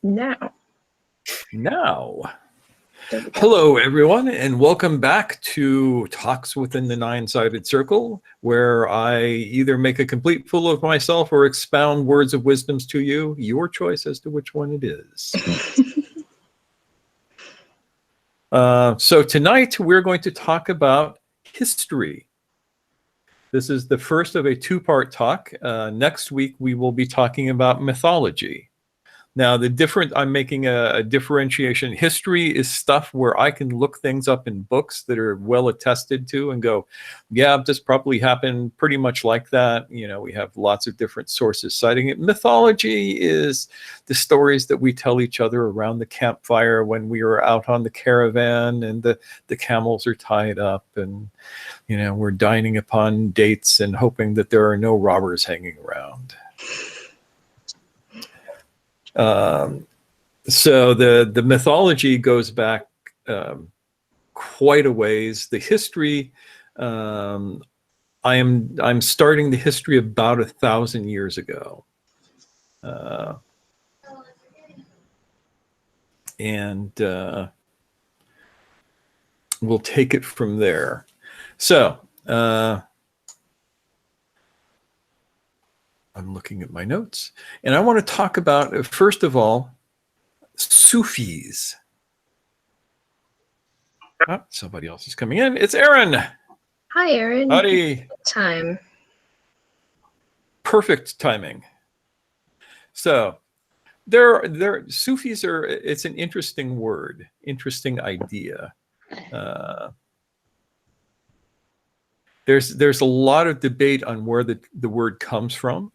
Now. Hello, everyone, and welcome back to Talks Within the Nine-Sided Circle, where I either make a complete fool of myself or expound words of wisdoms to you. Your choice as to which one it is. So tonight, we're going to talk about history. This is the first of a two-part talk. Next week, we will be talking about mythology. Now, I'm making a differentiation. History is stuff where I can look things up in books that are well attested to and go, yeah, this probably happened pretty much like that. You know, we have lots of different sources citing it. Mythology is the stories that we tell each other around the campfire when we are out on the caravan and the camels are tied up and, you know, we're dining upon dates and hoping that there are no robbers hanging around. So the mythology goes back quite a ways. The history, I'm starting the history about 1,000 years ago, and we'll take it from there. So. I'm looking at my notes, and I want to talk about, first of all, Sufis. Oh, somebody else is coming in. It's Aaron. Hi, Aaron. Howdy. Time. Perfect timing. So, Sufis are. It's an interesting word, interesting idea. There's a lot of debate on where the word comes from.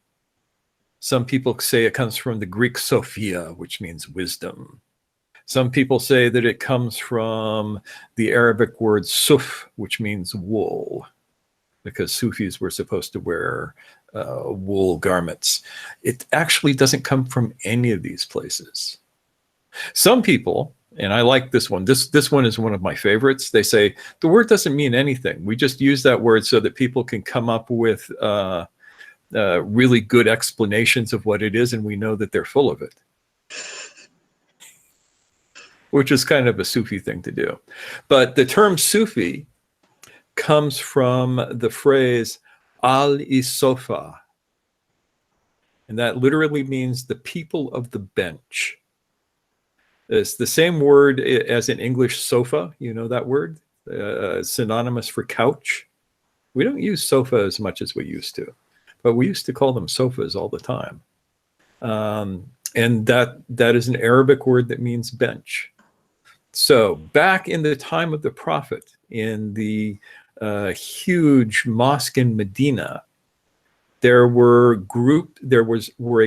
Some people say it comes from the Greek Sophia, which means wisdom. Some people say that it comes from the Arabic word suf, which means wool, because Sufis were supposed to wear wool garments. It actually doesn't come from any of these places. Some people, and I like this one. This one is one of my favorites. They say the word doesn't mean anything. We just use that word so that people can come up with really good explanations of what it is, and we know that they're full of it, which is kind of a Sufi thing to do. But the term Sufi comes from the phrase al-isofa, and that literally means the people of the bench. It's the same word as in English sofa, you know that word, synonymous for couch. We don't use sofa as much as we used to, but we used to call them sofas all the time. And that is an Arabic word that means bench. So back in the time of the Prophet, in the huge mosque in Medina, there were a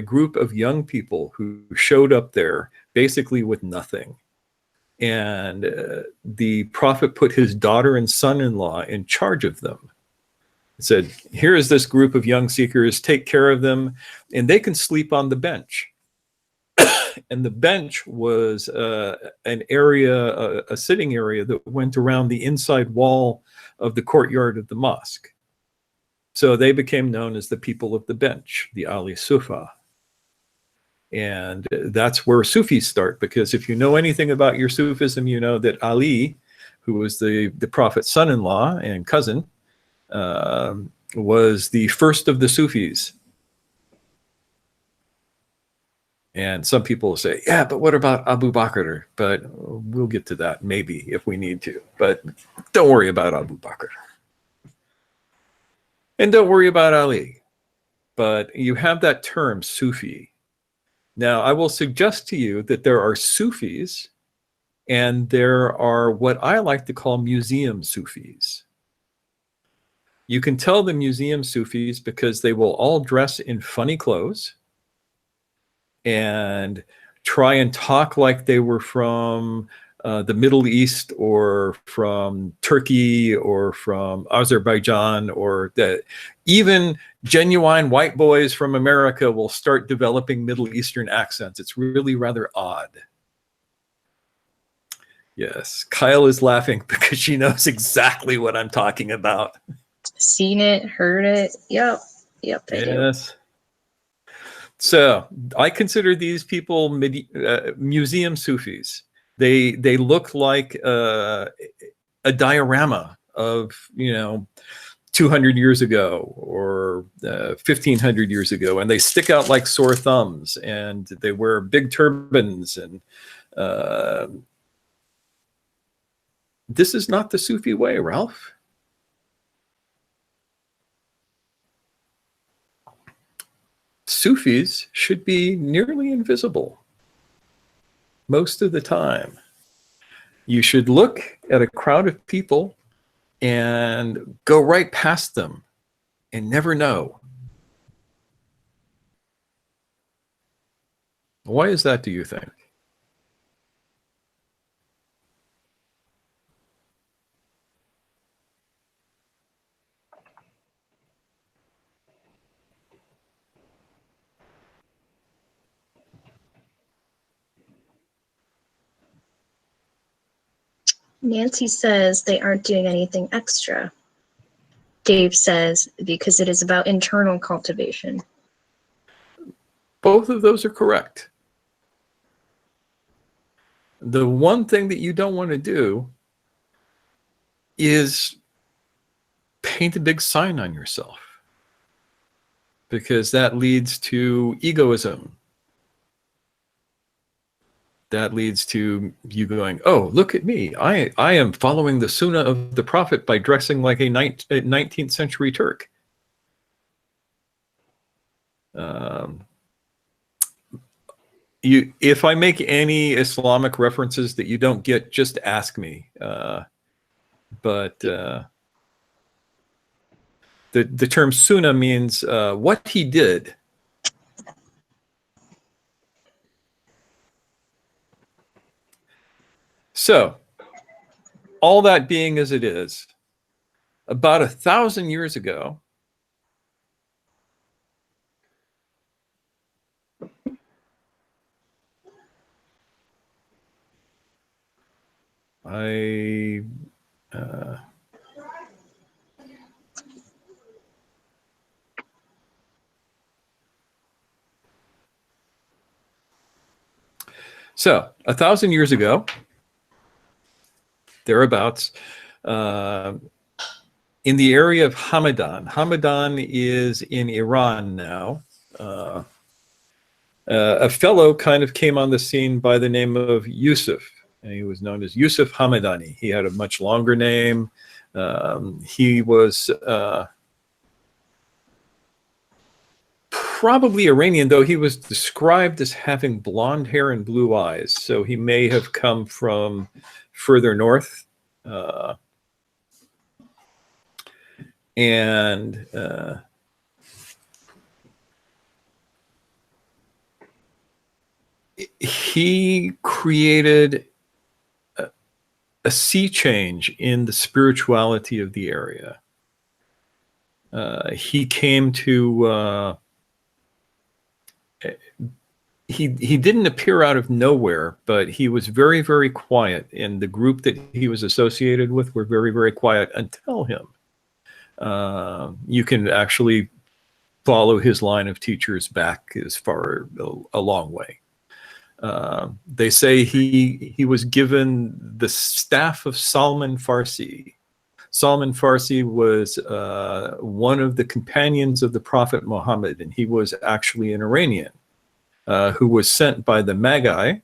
group of young people who showed up there basically with nothing. And the Prophet put his daughter and son-in-law in charge of them. He said, here is this group of young seekers, take care of them, and they can sleep on the bench. And the bench was an area, a sitting area that went around the inside wall of the courtyard of the mosque. So they became known as the people of the bench, the Ali Sufa. And that's where Sufis start, because if you know anything about your Sufism, you know that Ali, who was the Prophet's son-in-law and cousin, was the first of the Sufis. And some people say, yeah, but what about Abu Bakr? But we'll get to that maybe if we need to. But don't worry about Abu Bakr. And don't worry about Ali. But you have that term, Sufi. Now, I will suggest to you that there are Sufis and there are what I like to call museum Sufis. You can tell the museum Sufis because they will all dress in funny clothes and try and talk like they were from the Middle East or from Turkey or from Azerbaijan, or that even genuine white boys from America will start developing Middle Eastern accents. It's really rather odd. Yes, Kyle is laughing because she knows exactly what I'm talking about. Seen it, heard it. Yep, I do. Yes. So I consider these people museum Sufis. They look like a diorama of 200 years ago or 1500 years ago, and they stick out like sore thumbs, and they wear big turbans, and this is not the Sufi way, Ralph. Sufis should be nearly invisible most of the time. You should look at a crowd of people and go right past them and never know. Why is that, do you think? Nancy says they aren't doing anything extra. Dave says because it is about internal cultivation. Both of those are correct. The one thing that you don't want to do is paint a big sign on yourself, because that leads to egoism. That leads to you going, oh, look at me. I am following the Sunnah of the Prophet by dressing like a 19th century Turk. If I make any Islamic references that you don't get, just ask me. But the term Sunnah means what he did. So, all that being as it is, about 1,000 years ago, so 1,000 years ago, thereabouts, in the area of Hamadan. Hamadan is in Iran now. A fellow kind of came on the scene by the name of Yusuf, and he was known as Yusuf Hamadani. He had a much longer name. He was probably Iranian, though he was described as having blonde hair and blue eyes, so he may have come from further north. He created a sea change in the spirituality of the area. He came to he didn't appear out of nowhere, but he was very, very quiet, and the group that he was associated with were very, very quiet until him. You can actually follow his line of teachers back as far a long way. They say he was given the staff of Salman Farsi. Salman Farsi was one of the companions of the Prophet Muhammad, and he was actually an Iranian who was sent by the Magi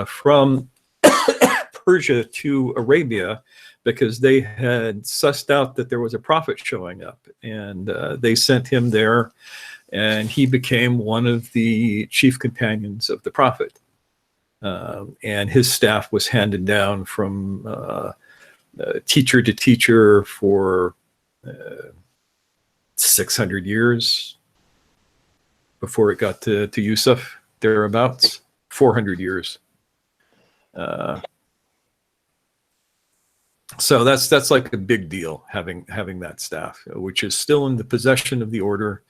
from Persia to Arabia, because they had sussed out that there was a prophet showing up, and they sent him there, and he became one of the chief companions of the prophet. And his staff was handed down from teacher to teacher for 600 years before it got to Yusuf, thereabouts, 400 years. So that's like a big deal, having that staff, which is still in the possession of the order,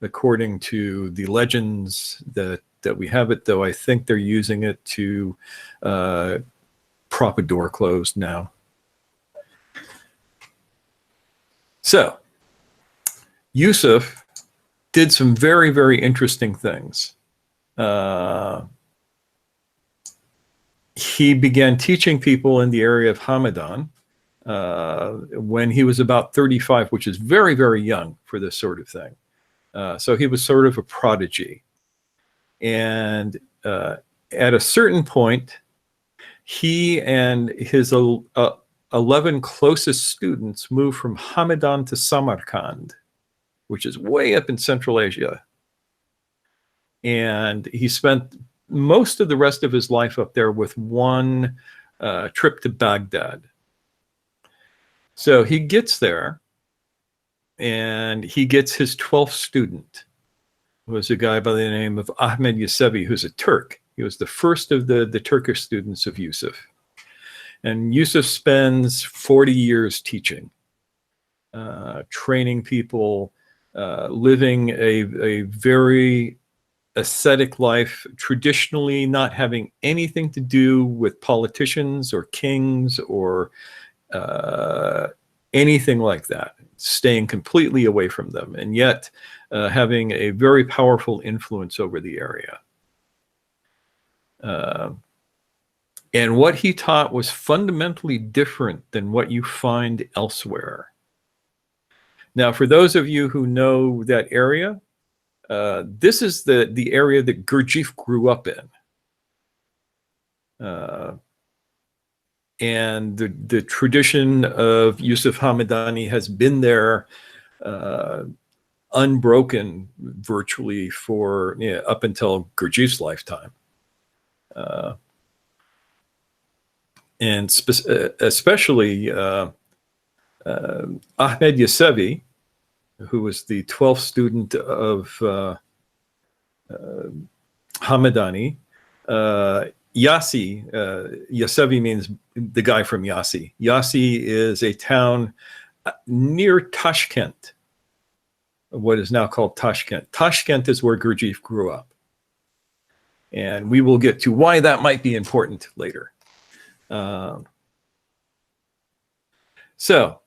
according to the legends that we have it, though I think they're using it to prop a door closed now. So Yusuf did some very, very interesting things. He began teaching people in the area of Hamadan when he was about 35, which is very, very young for this sort of thing. So he was sort of a prodigy. And at a certain point, he and his 11 closest students moved from Hamadan to Samarkand, which is way up in Central Asia. And he spent most of the rest of his life up there with one trip to Baghdad. So he gets there and he gets his 12th student, who was a guy by the name of Ahmed Yesevi, who's a Turk. He was the first of the Turkish students of Yusuf. And Yusuf spends 40 years teaching, training people, living a very ascetic life, traditionally not having anything to do with politicians or kings or anything like that, staying completely away from them, and yet having a very powerful influence over the area. And what he taught was fundamentally different than what you find elsewhere. Now, for those of you who know that area, this is the area that Gurdjieff grew up in. And the tradition of Yusuf Hamadani has been there unbroken virtually for up until Gurdjieff's lifetime. And especially Ahmed Yesevi, who was the 12th student of Hamadani. Yesevi means the guy from Yassi. Yassi is a town near Tashkent, what is now called Tashkent. Tashkent is where Gurdjieff grew up. And we will get to why that might be important later. So,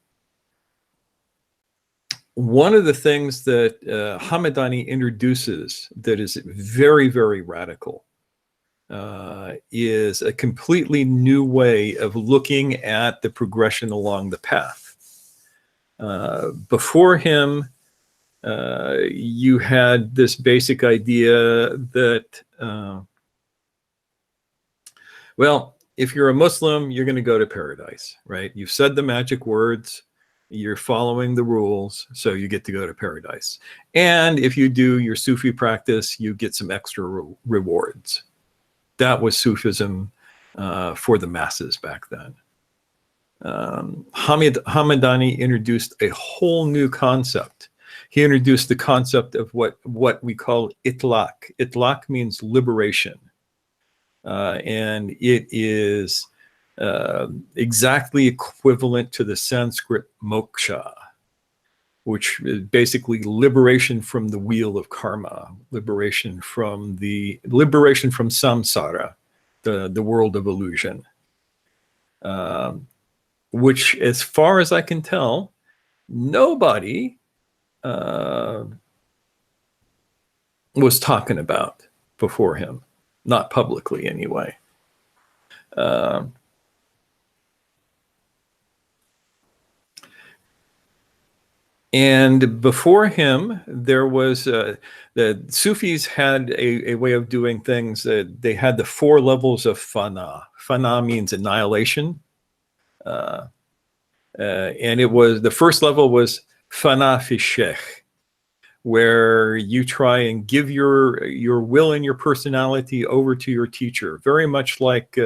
one of the things that Hamadani introduces that is very, very radical is a completely new way of looking at the progression along the path. Before him, you had this basic idea that, well, if you're a Muslim, you're going to go to paradise, right? You've said the magic words, you're following the rules, so you get to go to paradise. And if you do your Sufi practice, you get some extra rewards. That was Sufism for the masses back then. Hamadani introduced a whole new concept. He introduced the concept of what we call itlaq. Itlaq means liberation. And it is exactly equivalent to the Sanskrit moksha, which is basically liberation from the wheel of karma, liberation from samsara, the world of illusion, which, as far as I can tell, nobody was talking about before him. Not publicly, anyway. And before him, there was the Sufis had a way of doing things. They had the 4 levels of fana. Fana means annihilation, and it was the first level was fana fi sheikh, where you try and give your will and your personality over to your teacher, very much like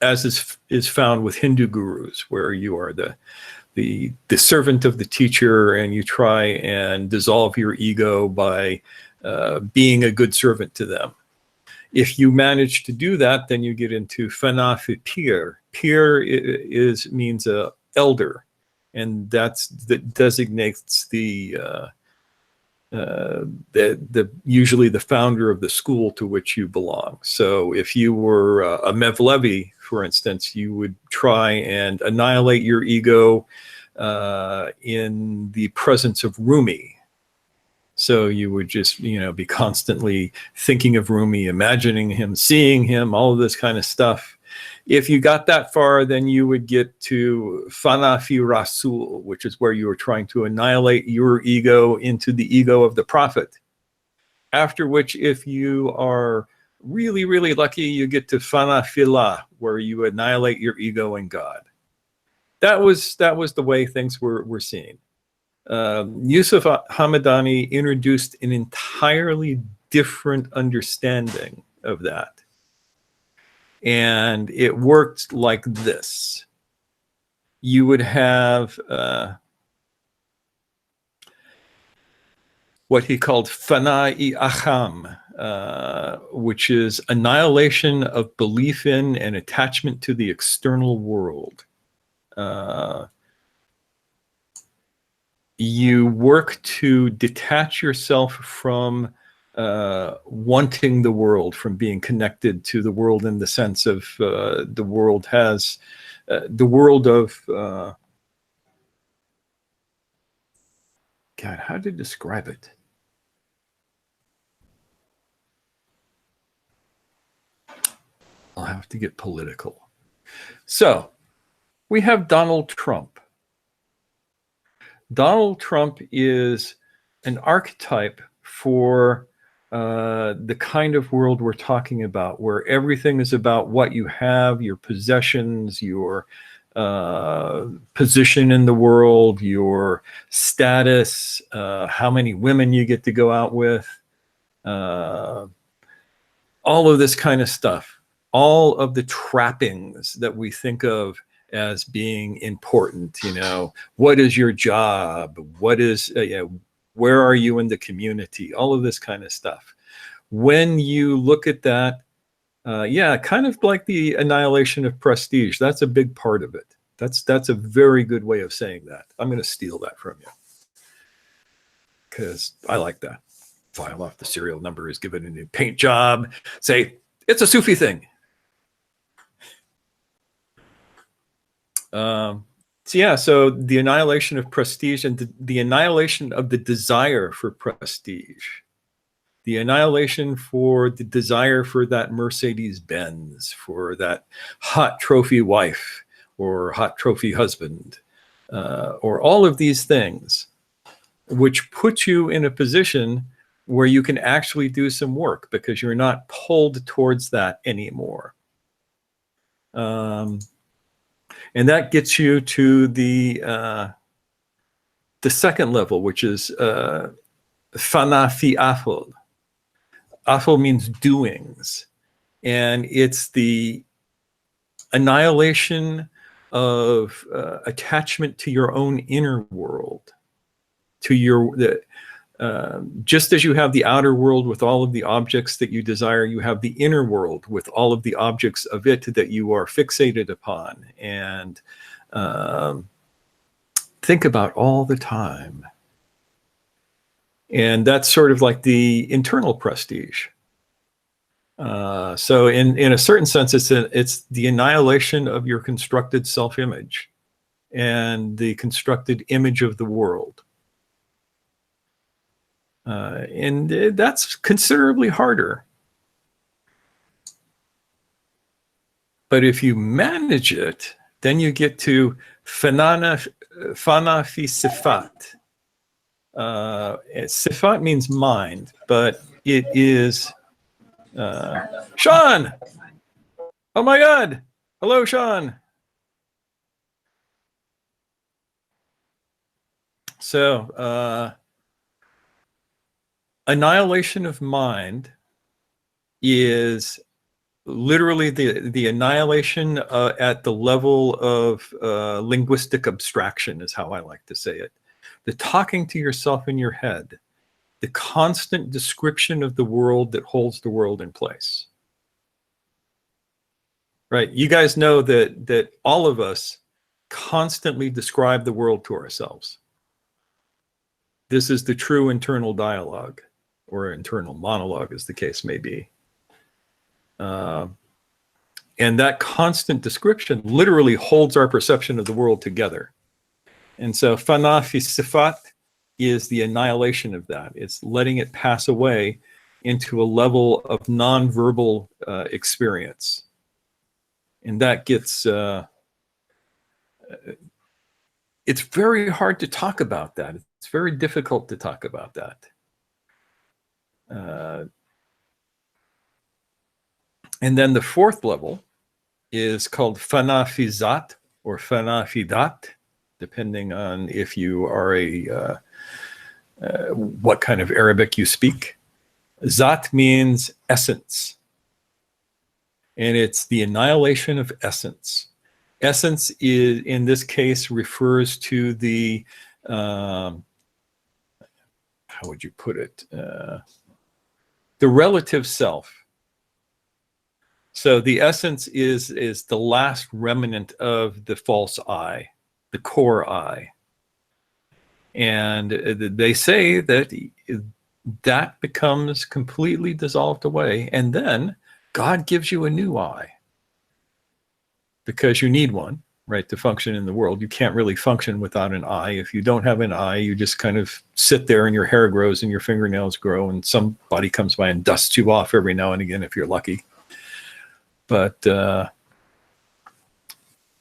as is found with Hindu gurus, where you are the servant of the teacher, and you try and dissolve your ego by being a good servant to them. If you manage to do that, then you get into fana fi pir. Pir means elder. And that designates the usually the founder of the school to which you belong. So if you were a Mevlevi, for instance, you would try and annihilate your ego, in the presence of Rumi. So you would just, be constantly thinking of Rumi, imagining him, seeing him, all of this kind of stuff. If you got that far, then you would get to Fana fi Rasul, which is where you are trying to annihilate your ego into the ego of the prophet. After which, if you are really, really lucky, you get to Fana Filah, where you annihilate your ego in God. That was the way things were seen. Yusuf Hamadani introduced an entirely different understanding of that. And it worked like this. You would have what he called Fana'i Acham, which is annihilation of belief in and attachment to the external world. You work to detach yourself from wanting the world, from being connected to the world in the sense of the world has, the world of, God, how to describe it? I'll have to get political. So we have Donald Trump. Donald Trump is an archetype for the kind of world we're talking about, where everything is about what you have, your possessions, your position in the world, your status, how many women you get to go out with, all of this kind of stuff. All of the trappings that we think of as being important, what is your job? What is, where are you in the community? All of this kind of stuff. When you look at that, kind of like the annihilation of prestige, that's a big part of it. That's a very good way of saying that. I'm going to steal that from you because I like that. File off the serial number, is given a new paint job. Say, it's a Sufi thing. So the annihilation of prestige and the annihilation of the desire for prestige, the annihilation for the desire for that Mercedes-Benz, for that hot trophy wife or hot trophy husband, or all of these things, which put you in a position where you can actually do some work because you're not pulled towards that anymore. And that gets you to the second level, which is Fana fi Aful. Aful means doings. And it's the annihilation of attachment to your own inner world, to just as you have the outer world with all of the objects that you desire, you have the inner world with all of the objects of it that you are fixated upon and think about all the time. And that's sort of like the internal prestige. So in a certain sense, it's the annihilation of your constructed self-image and the constructed image of the world. And that's considerably harder. But if you manage it, then you get to Fana fi Sifat. Sifat means mind, but it is Sean! Oh my God! Hello, Sean! So, annihilation of mind is literally the annihilation at the level of linguistic abstraction, is how I like to say it. The talking to yourself in your head, the constant description of the world that holds the world in place. Right? You guys know that all of us constantly describe the world to ourselves. This is the true internal dialogue, or internal monologue, as the case may be. And that constant description literally holds our perception of the world together. And so fana fi sifat is the annihilation of that. It's letting it pass away into a level of nonverbal experience. And that gets, it's very hard to talk about that. It's very difficult to talk about that. And then the fourth level is called fana fi zat or fana fi dat, depending on if you are what kind of Arabic you speak. Zat means essence, and it's the annihilation of essence. Essence is, in this case, refers to the, how would you put it? The relative self. So the essence is the last remnant of the false I, the core I. And they say that that becomes completely dissolved away. And then God gives you a new I, because you need one, right, to function in the world. You can't really function without an eye. If you don't have an eye, you just kind of sit there and your hair grows and your fingernails grow and somebody comes by and dusts you off every now and again if you're lucky. But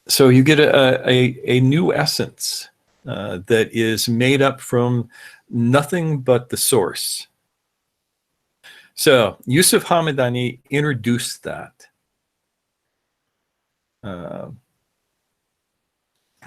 so you get a new essence that is made up from nothing but the source. So Yusuf Hamidani introduced that. And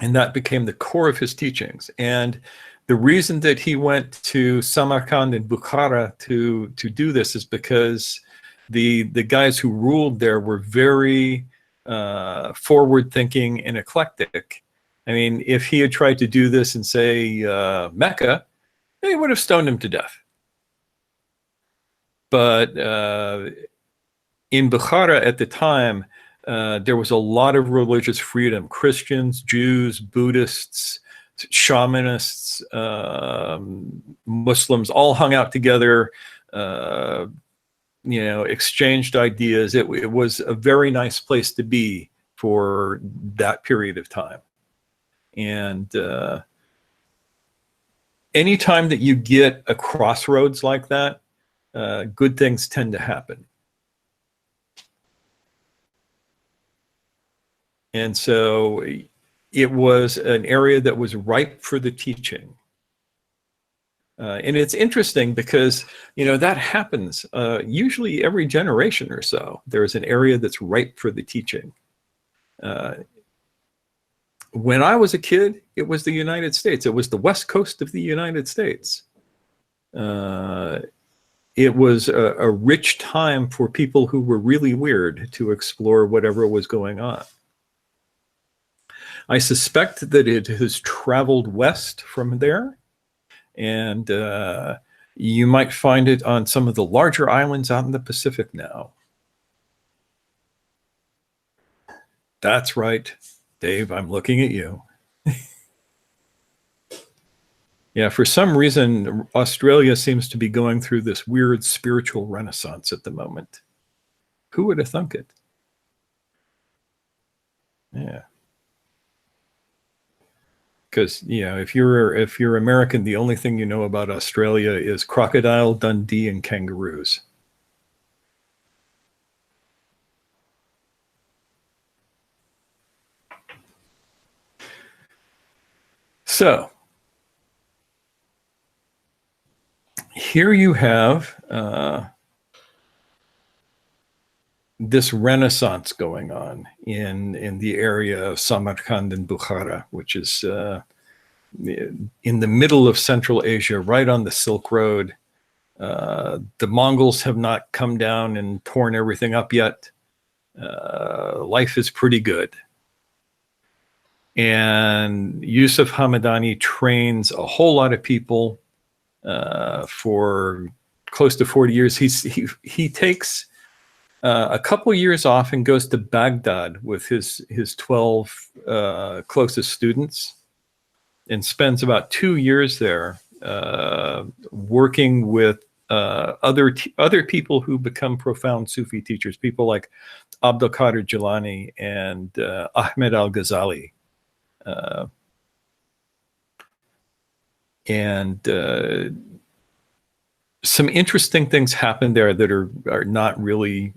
that became the core of his teachings. And the reason that he went to Samarkand and Bukhara to do this is because the guys who ruled there were very forward-thinking and eclectic. I mean, if he had tried to do this in, say, Mecca, they would have stoned him to death. But in Bukhara at the time, there was a lot of religious freedom. Christians, Jews, Buddhists, shamanists, Muslims all hung out together, exchanged ideas. It was a very nice place to be for that period of time. And anytime that you get a crossroads like that, good things tend to happen. And so it was an area that was ripe for the teaching. And it's interesting because, that happens usually every generation or so. There's an area that's ripe for the teaching. When I was a kid, it was the United States. It was the West Coast of the United States. It was a rich time for people who were really weird to explore whatever was going on. I suspect that it has traveled west from there, and you might find it on some of the larger islands out in the Pacific now. That's right, Dave, I'm looking at you. Yeah, for some reason, Australia seems to be going through this weird spiritual renaissance at the moment. Who would have thunk it? Yeah. Because if you're American, the only thing you know about Australia is Crocodile Dundee and kangaroos. So here you have this renaissance going on in the area of Samarkand and Bukhara, which is in the middle of Central Asia, right on the Silk Road. The Mongols have not come down and torn everything up yet. Life is pretty good. And Yusuf Hamidani trains a whole lot of people for close to 40 years. He takes a couple years off and goes to Baghdad with his 12 closest students and spends about 2 years there working with other people who become profound Sufi teachers, people like Abdul Qadir Jilani and Ahmed al-Ghazali. And some interesting things happen there that are not really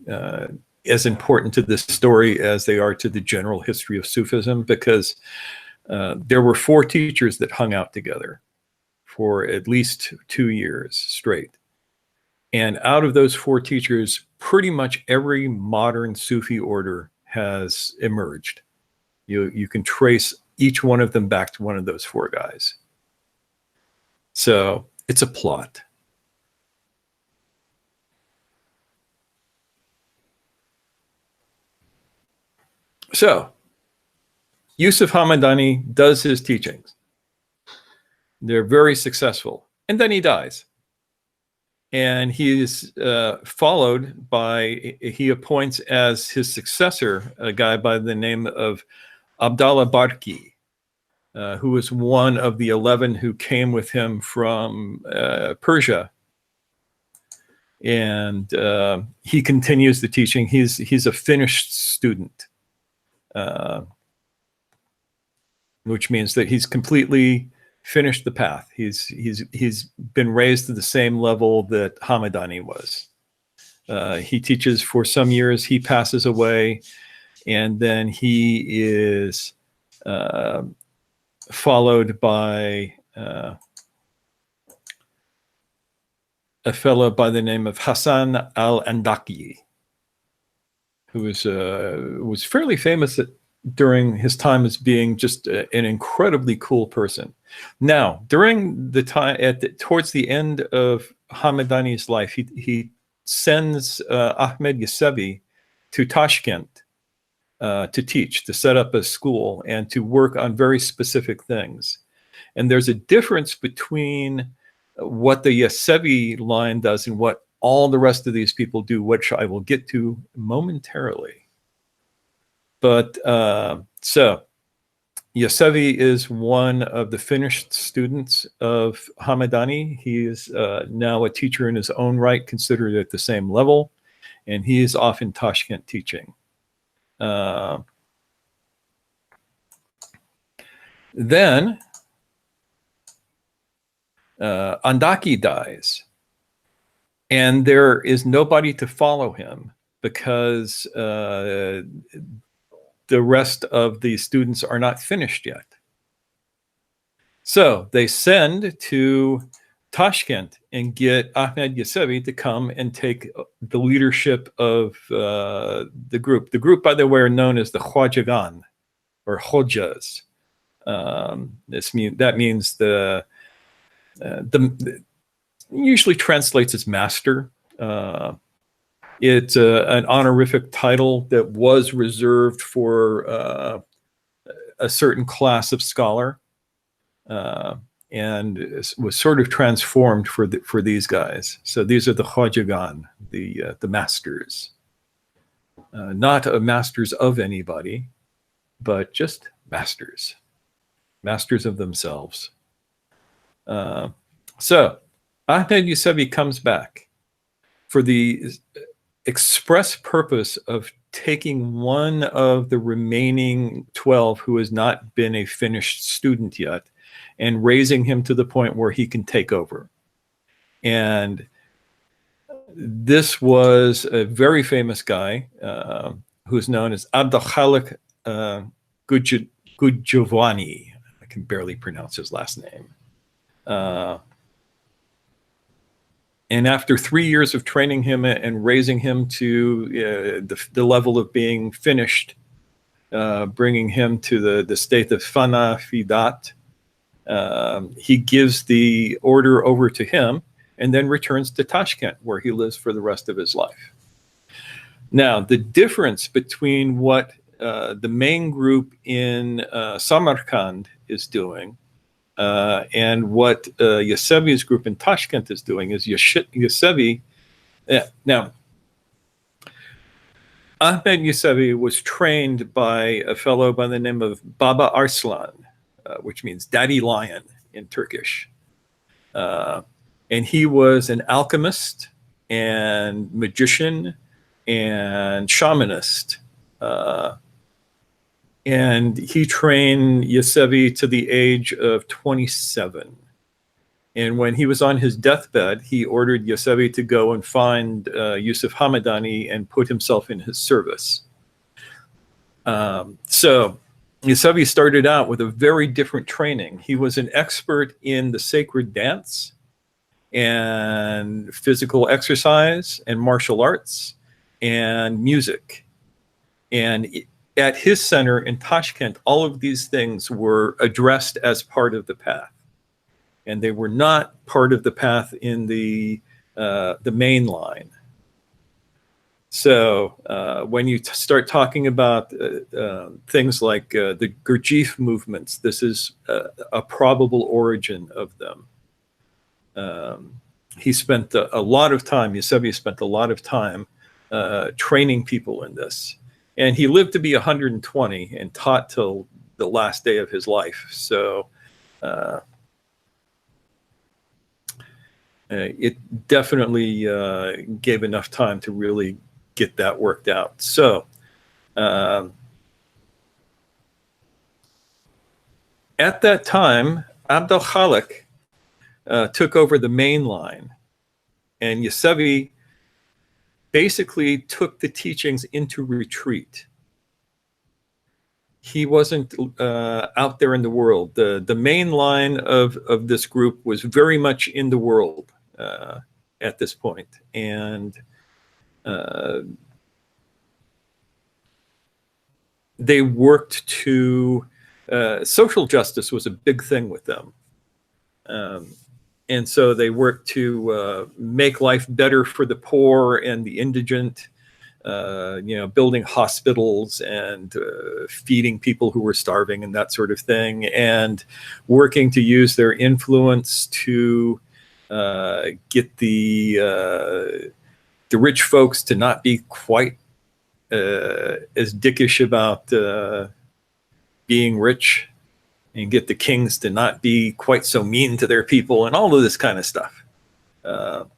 as important to this story as they are to the general history of Sufism, because there were 4 teachers that hung out together for at least 2 years straight. And out of those 4 teachers, pretty much every modern Sufi order has emerged. You can trace each one of them back to one of those 4 guys. So it's a plot. So Yusuf Hamadani does his teachings. They're very successful. And then he dies. And he is followed by, he appoints as his successor a guy by the name of Abdallah Barki, who was one of the 11 who came with him from Persia. And he continues the teaching. He's a finished student, which means that he's completely finished the path. He's been raised to the same level that Hamadani was. He teaches for some years. He passes away, and then he is followed by a fellow by the name of Hassan al-Andaki, who was fairly famous during his time as being just an incredibly cool person. Now, during the time towards the end of Hamadani's life, he sends Ahmed Yasevi to Tashkent to teach, to set up a school, and to work on very specific things. And there's a difference between what the Yasevi line does and what all the rest of these people do, which I will get to momentarily. But so Yasevi is one of the finished students of Hamadani. He is now a teacher in his own right, considered at the same level, and he is off in Tashkent teaching. Then Andaki dies, and there is nobody to follow him because the rest of the students are not finished yet. So they send to Tashkent and get Ahmed Yasevi to come and take the leadership of the group. The group, by the way, are known as the Khwajagan, or Khojas. That means the usually translates as master. It's an honorific title that was reserved for a certain class of scholar, and was sort of transformed for these guys. So these are the Khwajagan, the masters, not masters of anybody, but just masters of themselves. So Ahmed Yasevi comes back for the express purpose of taking one of the remaining 12 who has not been a finished student yet and raising him to the point where he can take over. And this was a very famous guy who's known as Abdulkhalik Gujjavani. I can barely pronounce his last name. And after 3 years of training him and raising him to the level of being finished, bringing him to the state of Fana Fidat, he gives the order over to him and then returns to Tashkent, where he lives for the rest of his life. Now, the difference between what the main group in Samarkand is doing and what Yasevi's group in Tashkent is doing is Yasevi. Now, Ahmed Yasevi was trained by a fellow by the name of Baba Arslan, which means daddy lion in Turkish. And he was an alchemist and magician and shamanist. And he trained Yasevi to the age of 27. And when he was on his deathbed, he ordered Yosevi to go and find Yusuf Hamadani and put himself in his service. So Yosevi started out with a very different training. He was an expert in the sacred dance and physical exercise and martial arts and music. And at his center in Tashkent, all of these things were addressed as part of the path. And they were not part of the path in the main line. So when you start talking about things like the Gurdjieff movements, this is a probable origin of them. He spent a lot of time, Yosevi spent a lot of time training people in this. And he lived to be 120 and taught till the last day of his life. So it definitely gave enough time to really get that worked out. So at that time, Abdul Khalik took over the main line, and Yosevi basically took the teachings into retreat. He wasn't out there in the world. The main line of this group was very much in the world at this point. And they worked to, social justice was a big thing with them. And so they worked to make life better for the poor and the indigent, building hospitals and feeding people who were starving and that sort of thing, and working to use their influence to get the rich folks to not be quite as dickish about being rich, and get the kings to not be quite so mean to their people, and all of this kind of stuff. And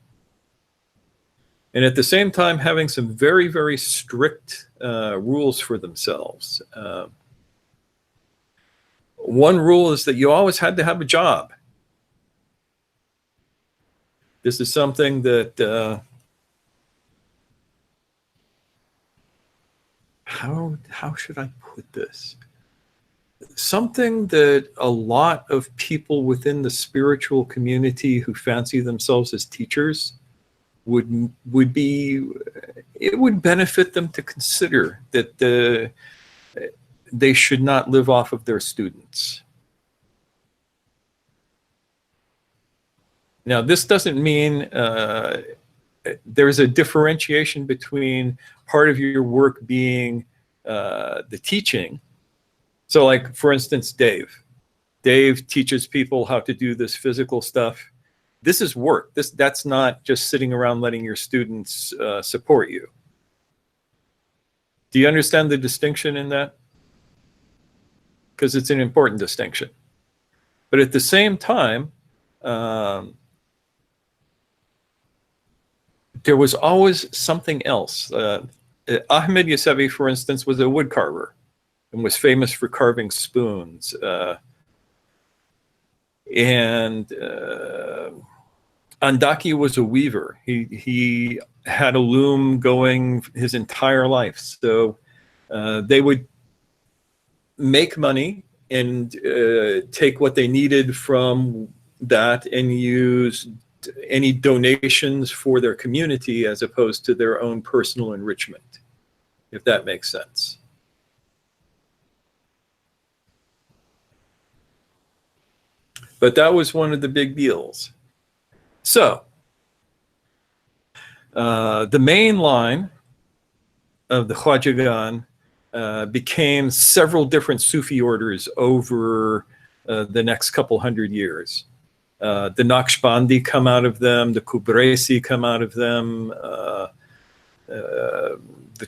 at the same time, having some very, very strict rules for themselves. One rule is that you always had to have a job. This is something that, how should I put this? Something that a lot of people within the spiritual community who fancy themselves as teachers would be, it would benefit them to consider that they should not live off of their students. Now, this doesn't mean there's a differentiation between part of your work being the teaching. So like, for instance, Dave teaches people how to do this physical stuff. This is work. That's not just sitting around letting your students support you. Do you understand the distinction in that? Because it's an important distinction. But at the same time, there was always something else. Ahmed Yosevi, for instance, was a wood carver and was famous for carving spoons. Andaki was a weaver. He had a loom going his entire life. So they would make money and take what they needed from that and use any donations for their community as opposed to their own personal enrichment, if that makes sense. But that was one of the big deals. So the main line of the Khwajagan became several different Sufi orders over the next couple hundred years. The Naqshbandi come out of them, the Kubresi come out of them, the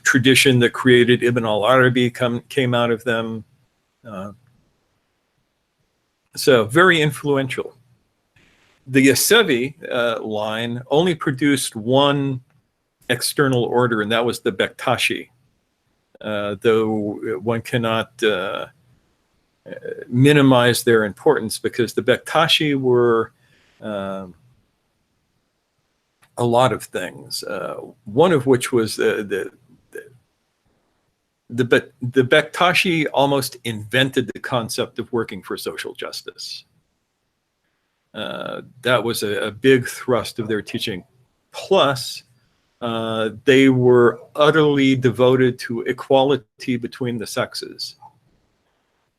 tradition that created Ibn al-Arabi came out of them. So very influential. The Yosevi line only produced one external order, and that was the Bektashi. Though one cannot minimize their importance, because the Bektashi were um, a lot of things. One of which was the Bektashi almost invented the concept of working for social justice. That was a big thrust of their teaching. Plus, they were utterly devoted to equality between the sexes,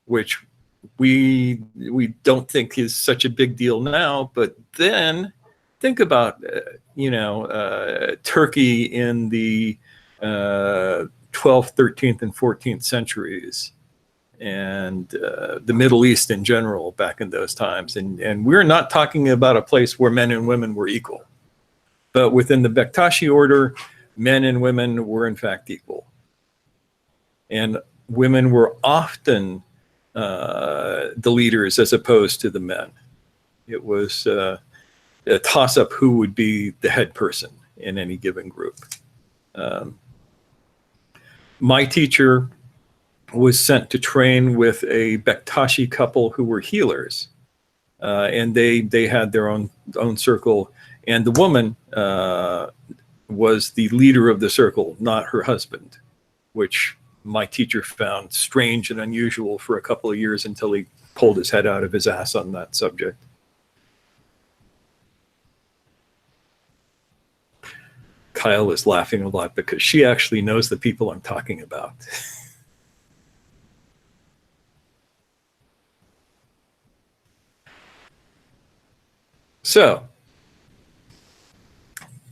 which we don't think is such a big deal now. But then think about Turkey in the 12th, 13th, and 14th centuries, and the Middle East in general back in those times. And we're not talking about a place where men and women were equal. But within the Bektashi order, men and women were in fact equal. And women were often the leaders as opposed to the men. It was a toss-up who would be the head person in any given group. My teacher was sent to train with a Bektashi couple who were healers, and they had their own circle, and the woman was the leader of the circle, not her husband, which my teacher found strange and unusual for a couple of years until he pulled his head out of his ass on that subject. Kyle is laughing a lot because she actually knows the people I'm talking about. So,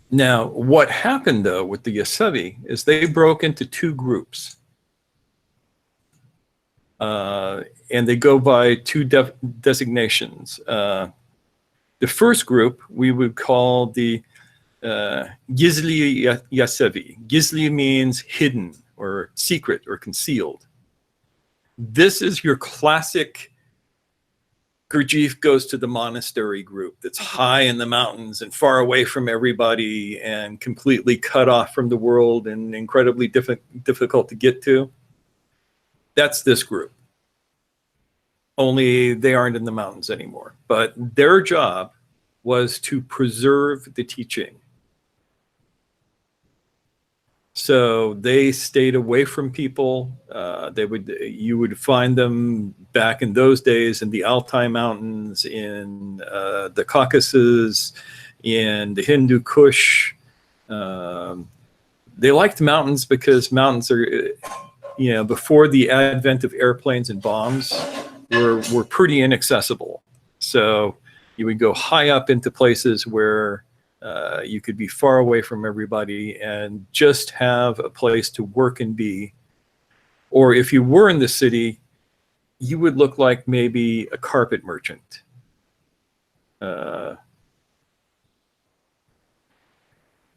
now what happened though with the Yesevi is they broke into two groups. And they go by two designations. The first group we would call the Gizli Yesevi. Gizli means hidden or secret or concealed. This is your classic Gurdjieff goes to the monastery group that's high in the mountains and far away from everybody and completely cut off from the world and incredibly difficult to get to. That's this group. Only they aren't in the mountains anymore. But their job was to preserve the teaching. So they stayed away from people. You would find them back in those days in the Altai Mountains, in the Caucasus, in the Hindu Kush. They liked mountains because mountains are, before the advent of airplanes and bombs, were pretty inaccessible. So you would go high up into places where you could be far away from everybody and just have a place to work and be. Or if you were in the city, you would look like maybe a carpet merchant.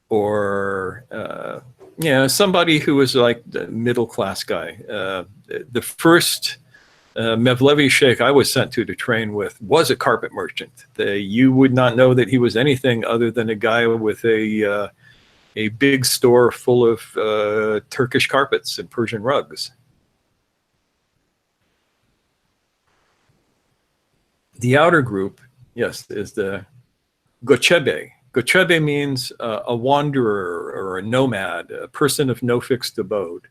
Or somebody who was like the middle-class guy. The first Mevlevi Sheikh I was sent to train with was a carpet merchant. You would not know that he was anything other than a guy with a big store full of Turkish carpets and Persian rugs. The outer group, yes, is the Gochebe. Gochebe means a wanderer or a nomad, a person of no fixed abode.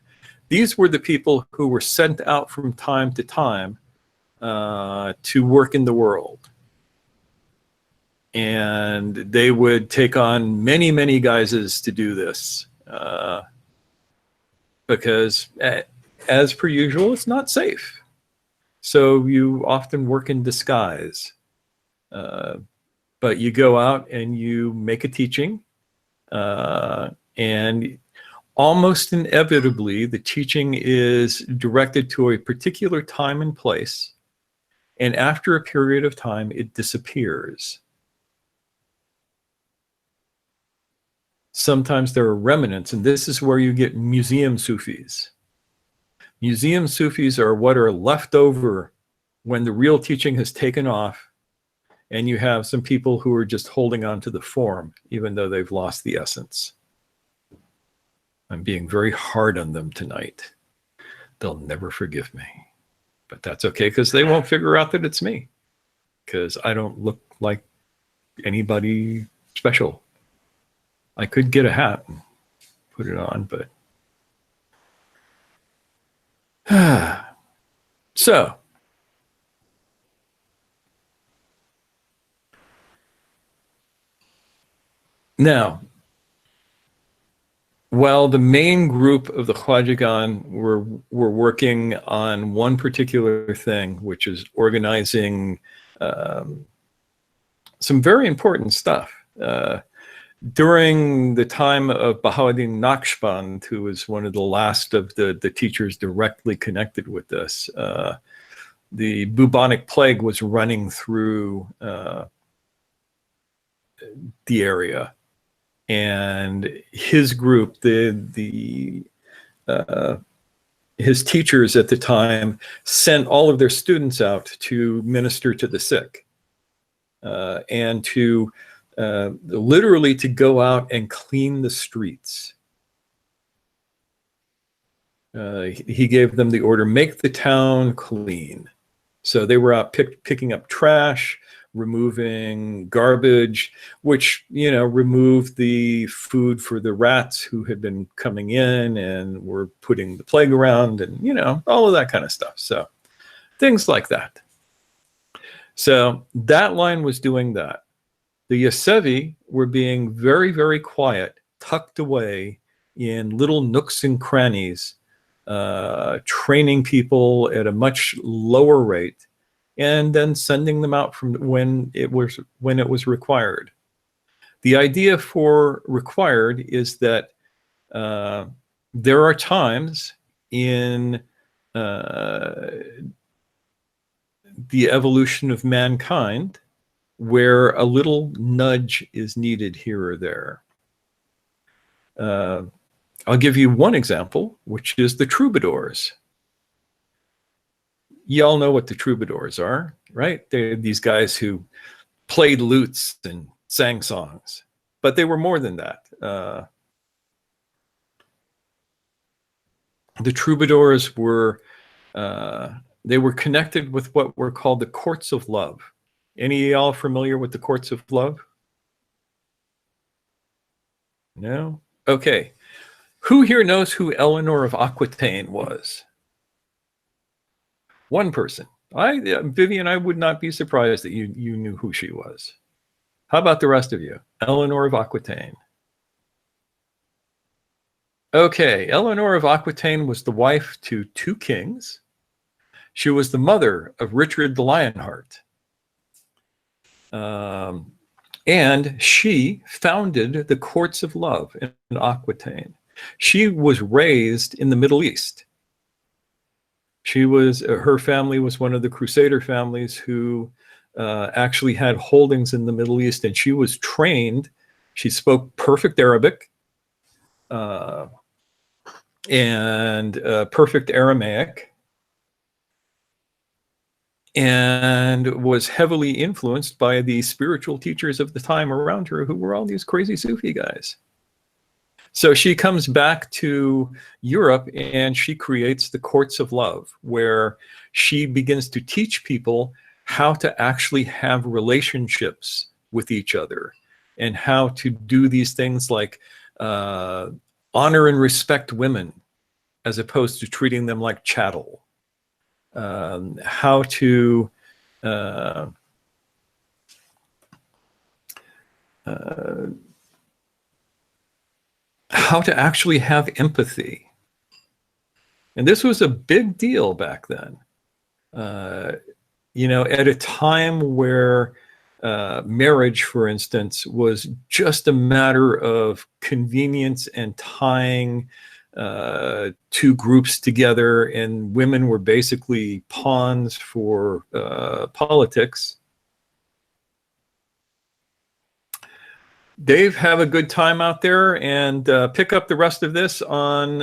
These were the people who were sent out from time to time to work in the world. And they would take on many, many guises to do this. Because as per usual, it's not safe. So you often work in disguise. But you go out and you make a teaching, and almost inevitably, the teaching is directed to a particular time and place, and after a period of time, it disappears. Sometimes there are remnants, and this is where you get museum Sufis. Museum Sufis are what are left over when the real teaching has taken off, and you have some people who are just holding on to the form, even though they've lost the essence. I'm being very hard on them tonight. They'll never forgive me. But that's okay, because they won't figure out that it's me. Because I don't look like anybody special. I could get a hat and put it on, but so now, while the main group of the Khwajagan were working on one particular thing, which is organizing some very important stuff. During the time of Bahauddin Naqshband, who was one of the last of the teachers directly connected with this, the bubonic plague was running through the area, and his group, his teachers at the time, sent all of their students out to minister to the sick, and to literally to go out and clean the streets. He gave them the order, make the town clean. So they were out picking up trash, removing garbage, which, removed the food for the rats who had been coming in and were putting the plague around, and, all of that kind of stuff. So things like that. So that line was doing that. The Yesevi were being very, very quiet, tucked away in little nooks and crannies, training people at a much lower rate, and then sending them out from when it was required. The idea for required is that there are times in the evolution of mankind where a little nudge is needed here or there. I'll give you one example, which is the troubadours. Y'all know what the troubadours are, right? They're these guys who played lutes and sang songs, but they were more than that. The troubadours were connected with what were called the courts of love. Any of y'all familiar with the courts of love? No? Okay. Who here knows who Eleanor of Aquitaine was? One person. Vivian, I would not be surprised that you knew who she was. How about the rest of you? Eleanor of Aquitaine. Okay, Eleanor of Aquitaine was the wife to 2 kings. She was the mother of Richard the Lionheart. And she founded the courts of love in Aquitaine. She was raised in the Middle East. Her family was one of the Crusader families who actually had holdings in the Middle East, and she was trained. She spoke perfect Arabic and perfect Aramaic, and was heavily influenced by the spiritual teachers of the time around her, who were all these crazy Sufi guys. So she comes back to Europe and she creates the courts of love, where she begins to teach people how to actually have relationships with each other, and how to do these things like honor and respect women as opposed to treating them like chattel. How to actually have empathy. And this was a big deal back then. At a time where marriage, for instance, was just a matter of convenience and tying 2 groups together, and women were basically pawns for politics. Dave, have a good time out there, and pick up the rest of this on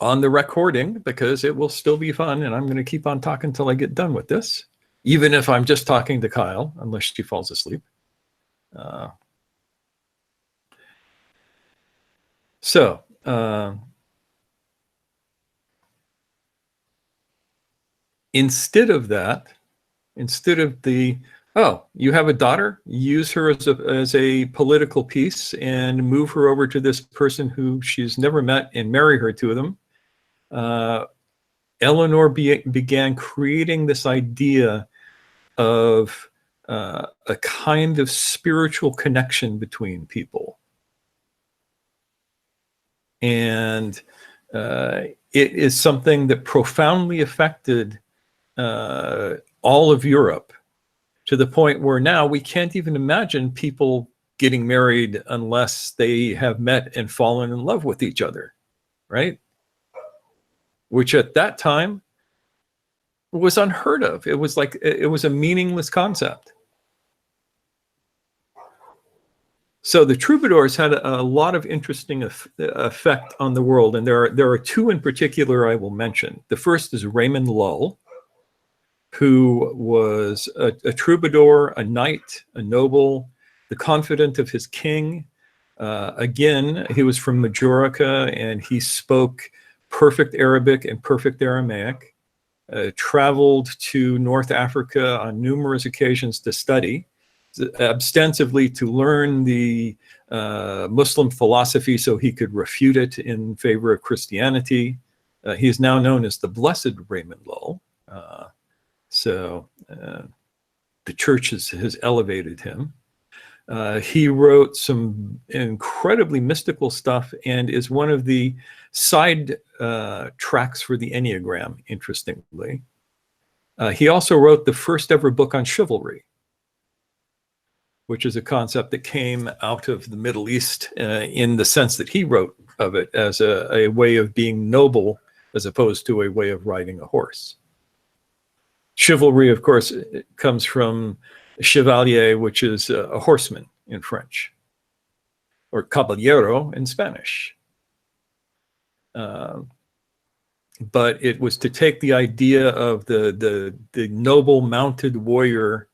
the recording, because it will still be fun, and I'm going to keep on talking until I get done with this, even if I'm just talking to Kyle, unless she falls asleep. So instead of that, Instead of the, oh, you have a daughter, use her as a political piece and move her over to this person who she's never met and marry her to them. Eleanor began creating this idea of a kind of spiritual connection between people. And it is something that profoundly affected all of Europe, to the point where now we can't even imagine people getting married unless they have met and fallen in love with each other, right? Which at that time was unheard of. It was like, it was a meaningless concept. So the troubadours had a lot of interesting effect on the world, and there are two in particular I will mention. The first is Raymond Lull, who was a troubadour, a knight, a noble, the confidant of his king. Again, he was from Majorca, and he spoke perfect Arabic and perfect Aramaic. Traveled to North Africa on numerous occasions to study, ostensibly to learn the Muslim philosophy so he could refute it in favor of Christianity. He is now known as the Blessed Raymond Lull. So the church has elevated him. He wrote some incredibly mystical stuff and is one of the side tracks for the Enneagram, interestingly. He also wrote the first ever book on chivalry, which is a concept that came out of the Middle East in the sense that he wrote of it as a way of being noble as opposed to a way of riding a horse. Chivalry, of course, comes from chevalier, which is a horseman in French, or caballero in Spanish. But it was to take the idea of the noble mounted warrior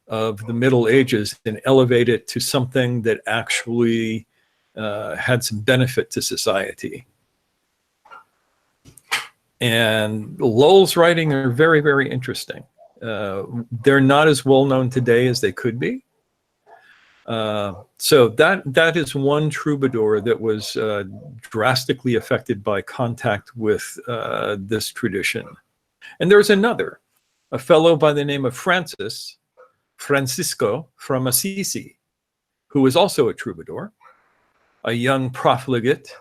of the Middle Ages and elevate it to something that actually had some benefit to society. And Lull's writing are very, very interesting. They're not as well known today as they could be. So that is one troubadour that was drastically affected by contact with this tradition. And there's another, a fellow by the name of Francisco from Assisi, who was also a troubadour, a young profligate,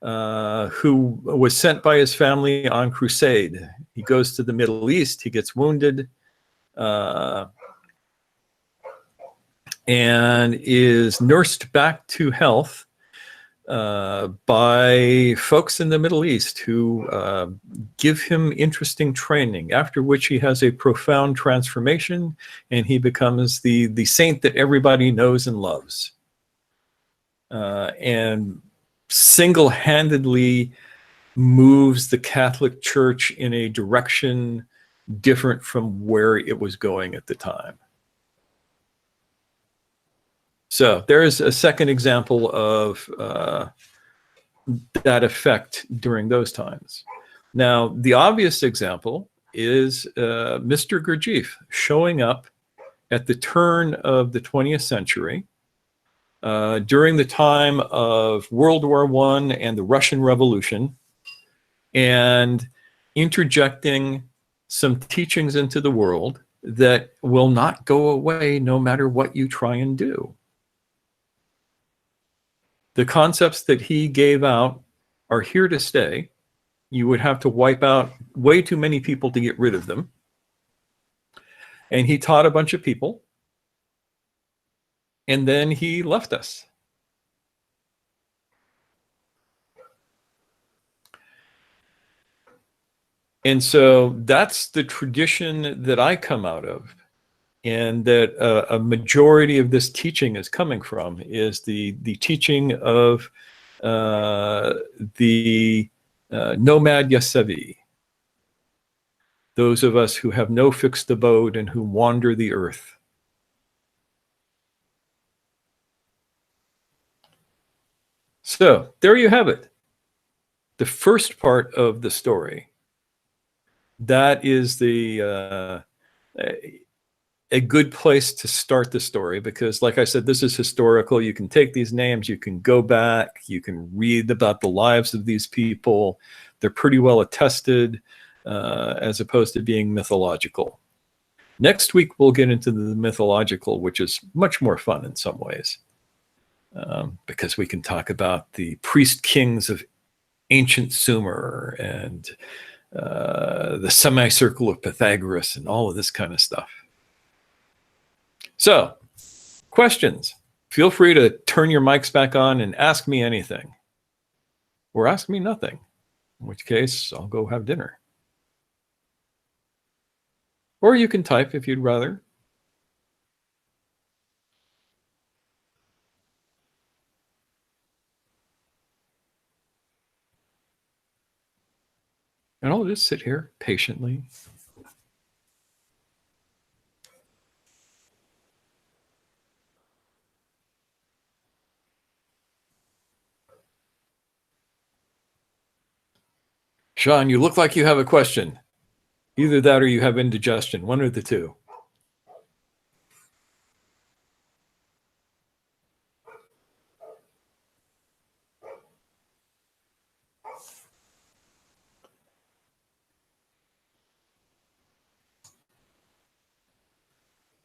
who was sent by his family on crusade. He goes to the Middle East, he gets wounded, and is nursed back to health by folks in the Middle East who give him interesting training, after which he has a profound transformation and he becomes the saint that everybody knows and loves. And single-handedly moves the Catholic Church in a direction different from where it was going at the time. So there's a second example of that effect during those times. Now, the obvious example is Mr. Gurdjieff showing up at the turn of the 20th century during the time of World War I and the Russian Revolution, and interjecting some teachings into the world that will not go away no matter what you try and do. The concepts that he gave out are here to stay. You would have to wipe out way too many people to get rid of them. And he taught a bunch of people, and then he left us. And so that's the tradition that I come out of, and that a majority of this teaching is coming from, is the teaching of the nomad Yasevi, those of us who have no fixed abode and who wander the earth. So there you have it. The first part of the story. That is the a good place to start the story, because like I said, this is historical. You can take these names, you can go back, you can read about the lives of these people. They're pretty well attested, as opposed to being mythological. Next week, we'll get into the mythological, which is much more fun in some ways, because we can talk about the priest kings of ancient Sumer and the semicircle of Pythagoras and all of this kind of stuff. So, questions. Feel free to turn your mics back on and ask me anything. Or ask me nothing, in which case I'll go have dinner. Or you can type if you'd rather. And I'll just sit here patiently. Sean, you look like you have a question. Either that or you have indigestion, one or the two.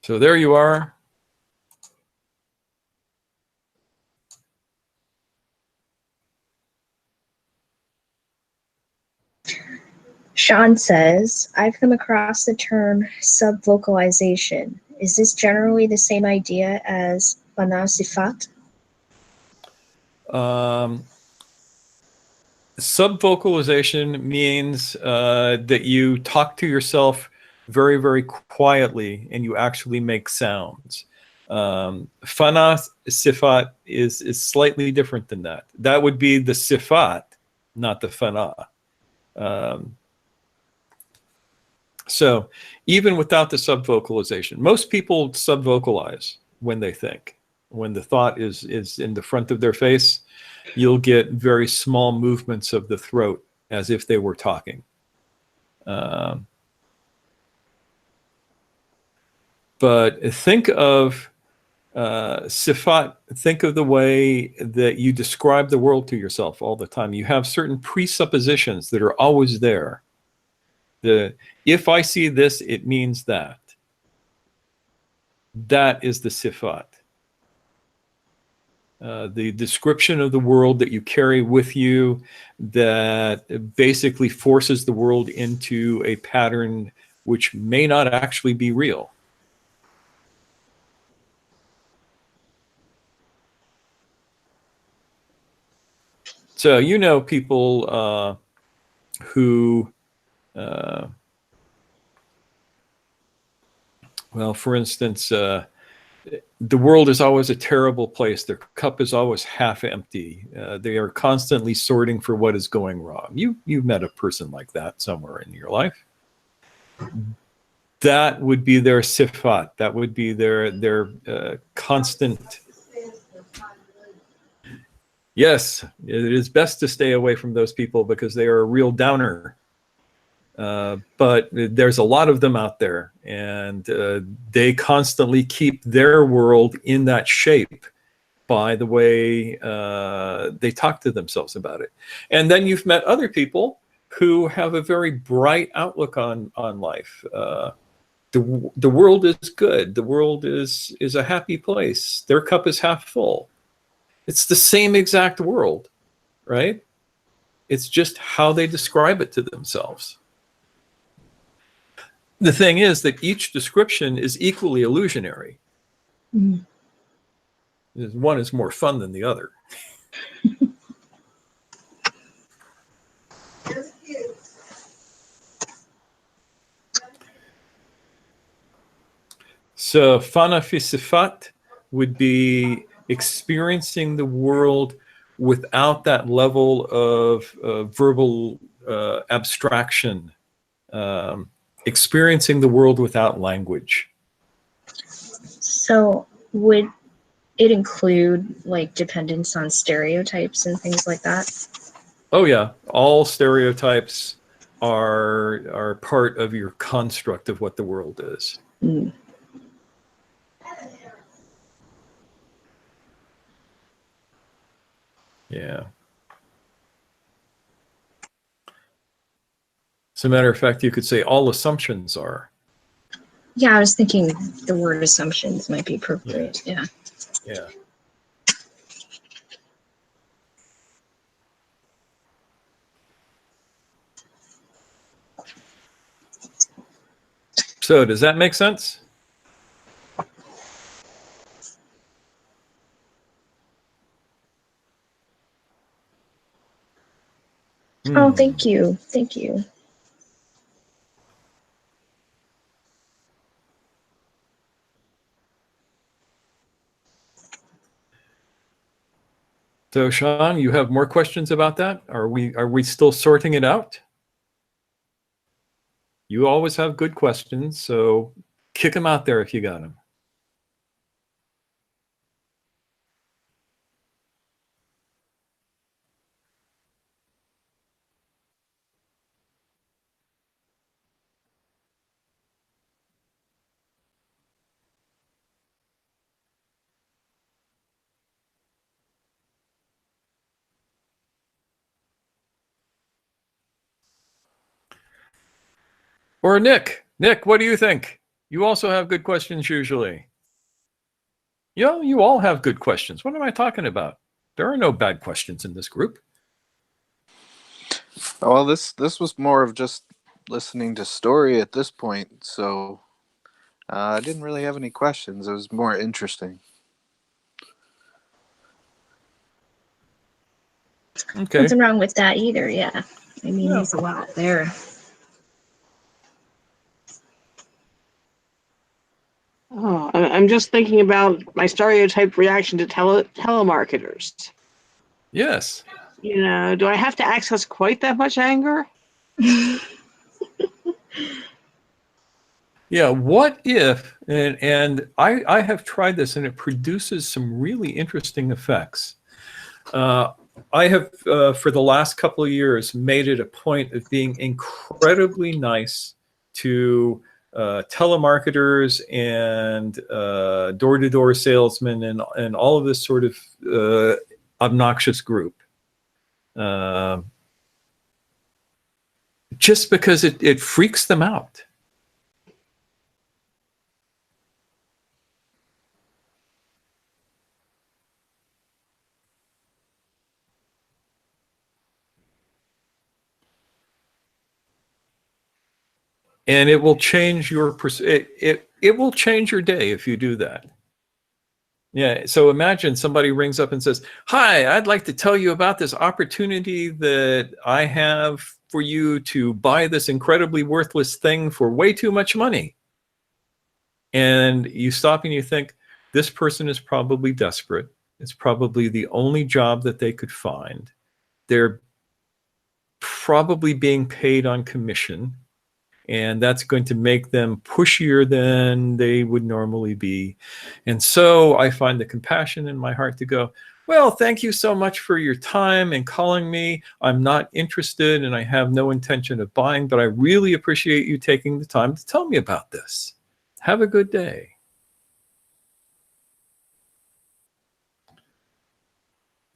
So there you are. Sean says, I've come across the term subvocalization. Is this generally the same idea as fana sifat? Subvocalization means that you talk to yourself very, very quietly and you actually make sounds. Fana sifat is slightly different than that. That would be the sifat, not the fana. So even without the subvocalization, most people subvocalize when they think. When the thought is in the front of their face, you'll get very small movements of the throat as if they were talking. But think of sifat, think of the way that you describe the world to yourself all the time. You have certain presuppositions that are always there. If I see this, it means that. That is the sifat. The description of the world that you carry with you that basically forces the world into a pattern which may not actually be real. So you know people who well, for instance, the world is always a terrible place. Their cup is always half empty. They are constantly sorting for what is going wrong. You've met a person like that somewhere in your life. That would be their sifat. That would be their constant. Yes, it is best to stay away from those people because they are a real downer. But there's a lot of them out there, and they constantly keep their world in that shape by the way they talk to themselves about it. And then you've met other people who have a very bright outlook on life. The world is good. The world is a happy place. Their cup is half full. It's the same exact world, right? It's just how they describe it to themselves. The thing is that each description is equally illusionary. Mm. One is more fun than the other. So fana fi sifat would be experiencing the world without that level of verbal abstraction. Experiencing the world without language. So would it include like dependence on stereotypes and things like that? Oh yeah, all stereotypes are part of your construct of what the world is. Mm. Yeah. As a matter of fact, you could say all assumptions are. Yeah, I was thinking the word assumptions might be appropriate. Yeah. Yeah. So does that make sense? Oh, thank you. Thank you. So Sean, you have more questions about that? Are we still sorting it out? You always have good questions, so kick them out there if you got them. Or Nick. Nick, what do you think? You also have good questions usually. You know, you all have good questions. What am I talking about? There are no bad questions in this group. Well, this was more of just listening to story at this point, so I didn't really have any questions. It was more interesting. Okay. Nothing wrong with that either. Yeah. I mean, Yeah. there's a lot there. Oh, I'm just thinking about my stereotyped reaction to telemarketers. Yes. You know, do I have to access quite that much anger? Yeah, what if, and I have tried this and it produces some really interesting effects. I have, for the last couple of years, made it a point of being incredibly nice to telemarketers and door-to-door salesmen and all of this sort of obnoxious group. Just because it freaks them out. And it will change your it will change your day if you do that. Yeah, so imagine somebody rings up and says, "Hi, I'd like to tell you about this opportunity that I have for you to buy this incredibly worthless thing for way too much money." And you stop and you think, this person is probably desperate. It's probably the only job that they could find. They're probably being paid on commission. And that's going to make them pushier than they would normally be. And so I find the compassion in my heart to go, well, thank you so much for your time and calling me. I'm not interested and I have no intention of buying, but I really appreciate you taking the time to tell me about this. Have a good day.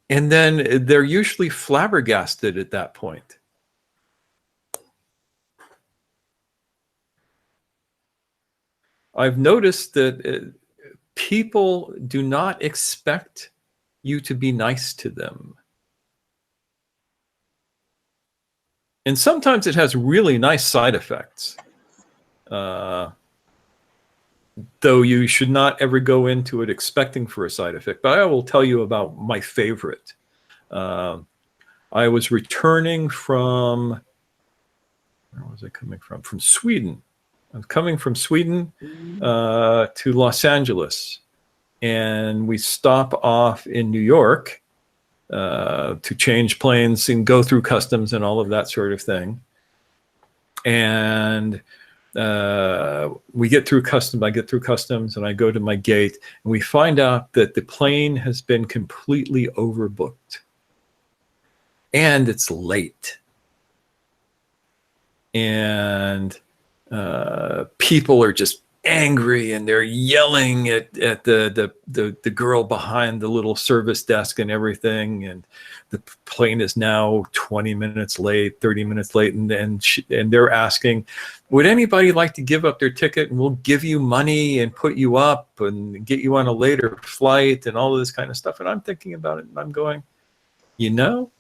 And then they're usually flabbergasted at that point. I've noticed that people do not expect you to be nice to them. And sometimes it has really nice side effects. Though you should not ever go into it expecting for a side effect. But I will tell you about my favorite. I was returning from, where was I coming from? From Sweden. I was coming from Sweden to Los Angeles. And we stop off in New York to change planes and go through customs and all of that sort of thing. And we get through customs. I get through customs and I go to my gate and we find out that the plane has been completely overbooked and it's late. And people are just angry, and they're yelling at the girl behind the little service desk and everything. And the plane is now 20 minutes late, 30 minutes late, and they're asking, would anybody like to give up their ticket, and we'll give you money and put you up and get you on a later flight and all of this kind of stuff. And I'm thinking about it, and I'm going, you know,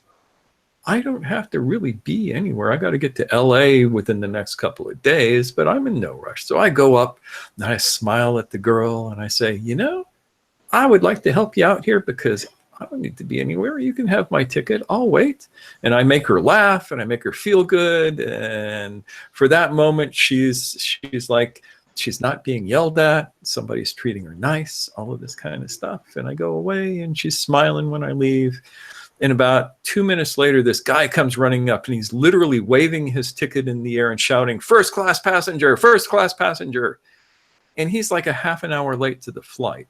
I don't have to really be anywhere. I got to get to LA within the next couple of days, but I'm in no rush. So I go up and I smile at the girl and I say, you know, I would like to help you out here because I don't need to be anywhere. You can have my ticket. I'll wait. And I make her laugh and I make her feel good. And for that moment, she's like, she's not being yelled at. Somebody's treating her nice, all of this kind of stuff. And I go away and she's smiling when I leave. And about 2 minutes later, this guy comes running up and he's literally waving his ticket in the air and shouting, first class passenger, first class passenger. And he's like a half an hour late to the flight.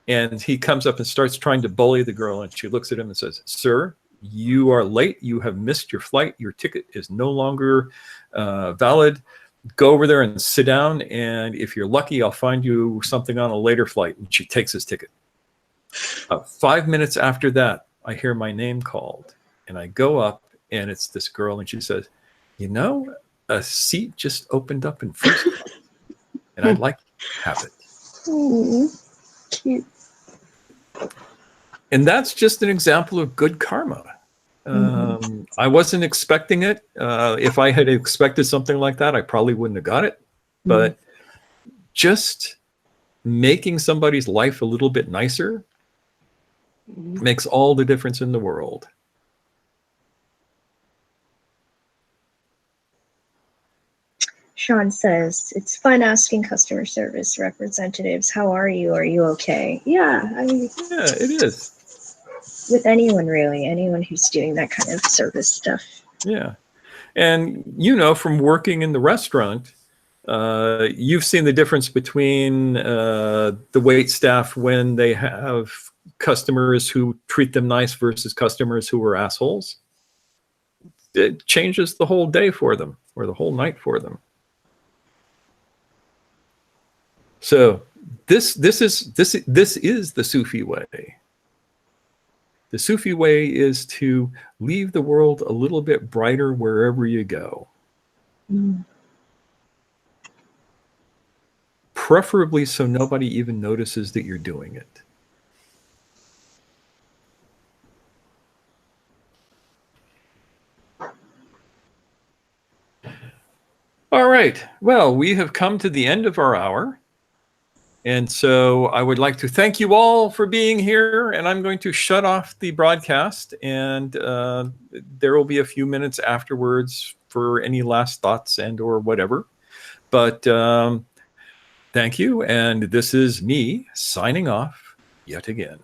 And he comes up and starts trying to bully the girl. And she looks at him and says, sir, you are late. You have missed your flight. Your ticket is no longer valid. Go over there and sit down. And if you're lucky, I'll find you something on a later flight. And she takes his ticket. 5 minutes after that, I hear my name called. And I go up and it's this girl. And she says, you know, a seat just opened up in first class. And I'd like to have it. Cute. And that's just an example of good karma. I wasn't expecting it. If I had expected something like that, I probably wouldn't have got it. But just making somebody's life a little bit nicer makes all the difference in the world. Sean says, it's fun asking customer service representatives, how are you? Are you okay? Yeah, I mean, Yeah, it is. With anyone, really, anyone who's doing that kind of service stuff. Yeah. And, you know, from working in the restaurant, you've seen the difference between the wait staff when they have customers who treat them nice versus customers who are assholes. It changes the whole day for them, or the whole night for them. So this is the Sufi way. The Sufi way is to leave the world a little bit brighter wherever you go. Preferably so nobody even notices that you're doing it. All right. Well, we have come to the end of our hour. And so I would like to thank you all for being here, and I'm going to shut off the broadcast, and there will be a few minutes afterwards for any last thoughts and or whatever. But thank you, and this is me signing off yet again.